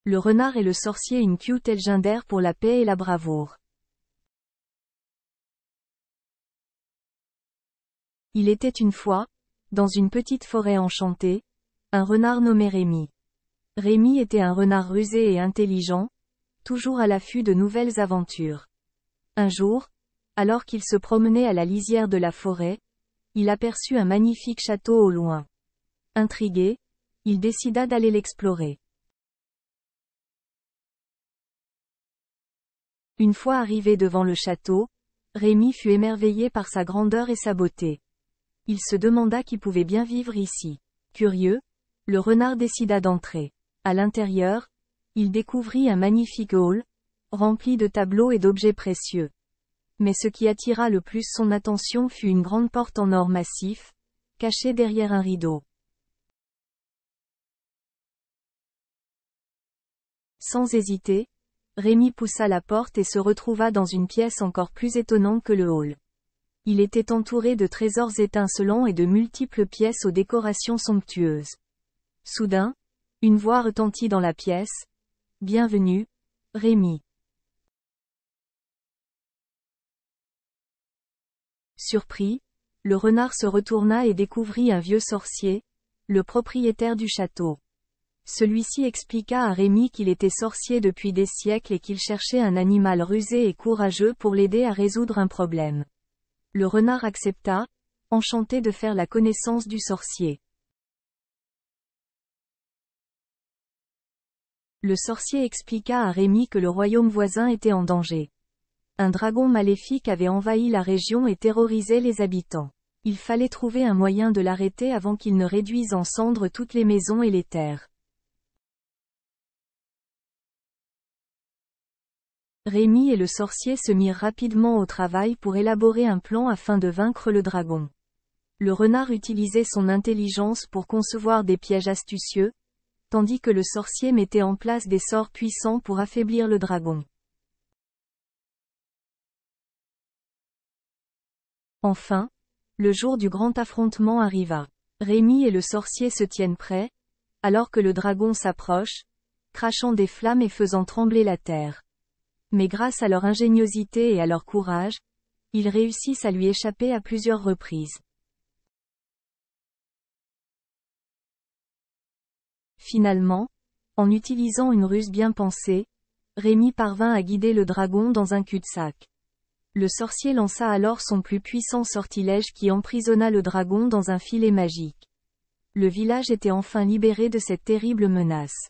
Le renard et le sorcier, une cute légendaire pour la paix et la bravoure. Il était une fois, dans une petite forêt enchantée, un renard nommé Rémi. Rémi était un renard rusé et intelligent, toujours à l'affût de nouvelles aventures. Un jour, alors qu'il se promenait à la lisière de la forêt, il aperçut un magnifique château au loin. Intrigué, il décida d'aller l'explorer. Une fois arrivé devant le château, Rémi fut émerveillé par sa grandeur et sa beauté. Il se demanda qui pouvait bien vivre ici. Curieux, le renard décida d'entrer. À l'intérieur, il découvrit un magnifique hall, rempli de tableaux et d'objets précieux. Mais ce qui attira le plus son attention fut une grande porte en or massif, cachée derrière un rideau. Sans hésiter, Rémi poussa la porte et se retrouva dans une pièce encore plus étonnante que le hall. Il était entouré de trésors étincelants et de multiples pièces aux décorations somptueuses. Soudain, une voix retentit dans la pièce. « Bienvenue, Rémi. » Surpris, le renard se retourna et découvrit un vieux sorcier, le propriétaire du château. Celui-ci expliqua à Rémi qu'il était sorcier depuis des siècles et qu'il cherchait un animal rusé et courageux pour l'aider à résoudre un problème. Le renard accepta, enchanté de faire la connaissance du sorcier. Le sorcier expliqua à Rémi que le royaume voisin était en danger. Un dragon maléfique avait envahi la région et terrorisait les habitants. Il fallait trouver un moyen de l'arrêter avant qu'il ne réduise en cendres toutes les maisons et les terres. Rémi et le sorcier se mirent rapidement au travail pour élaborer un plan afin de vaincre le dragon. Le renard utilisait son intelligence pour concevoir des pièges astucieux, tandis que le sorcier mettait en place des sorts puissants pour affaiblir le dragon. Enfin, le jour du grand affrontement arriva. Rémi et le sorcier se tiennent prêts, alors que le dragon s'approche, crachant des flammes et faisant trembler la terre. Mais grâce à leur ingéniosité et à leur courage, ils réussissent à lui échapper à plusieurs reprises. Finalement, en utilisant une ruse bien pensée, Rémi parvint à guider le dragon dans un cul-de-sac. Le sorcier lança alors son plus puissant sortilège qui emprisonna le dragon dans un filet magique. Le village était enfin libéré de cette terrible menace.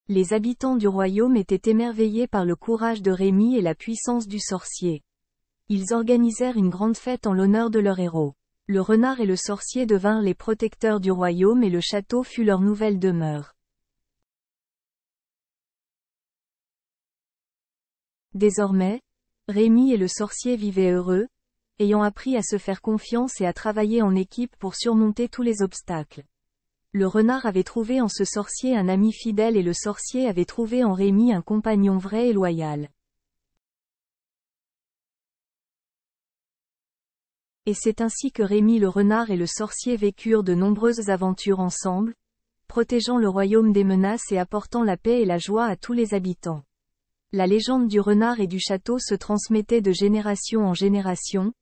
Les habitants du royaume étaient émerveillés par le courage de Rémi et la puissance du sorcier. Ils organisèrent une grande fête en l'honneur de leur héros. Le renard et le sorcier devinrent les protecteurs du royaume et le château fut leur nouvelle demeure. Désormais, Rémi et le sorcier vivaient heureux, ayant appris à se faire confiance et à travailler en équipe pour surmonter tous les obstacles. Le renard avait trouvé en ce sorcier un ami fidèle et le sorcier avait trouvé en Rémi un compagnon vrai et loyal. Et c'est ainsi que Rémi le renard et le sorcier vécurent de nombreuses aventures ensemble, protégeant le royaume des menaces et apportant la paix et la joie à tous les habitants. La légende du renard et du château se transmettait de génération en génération,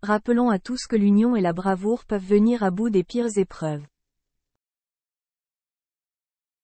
rappelant à tous que l'union et la bravoure peuvent venir à bout des pires épreuves.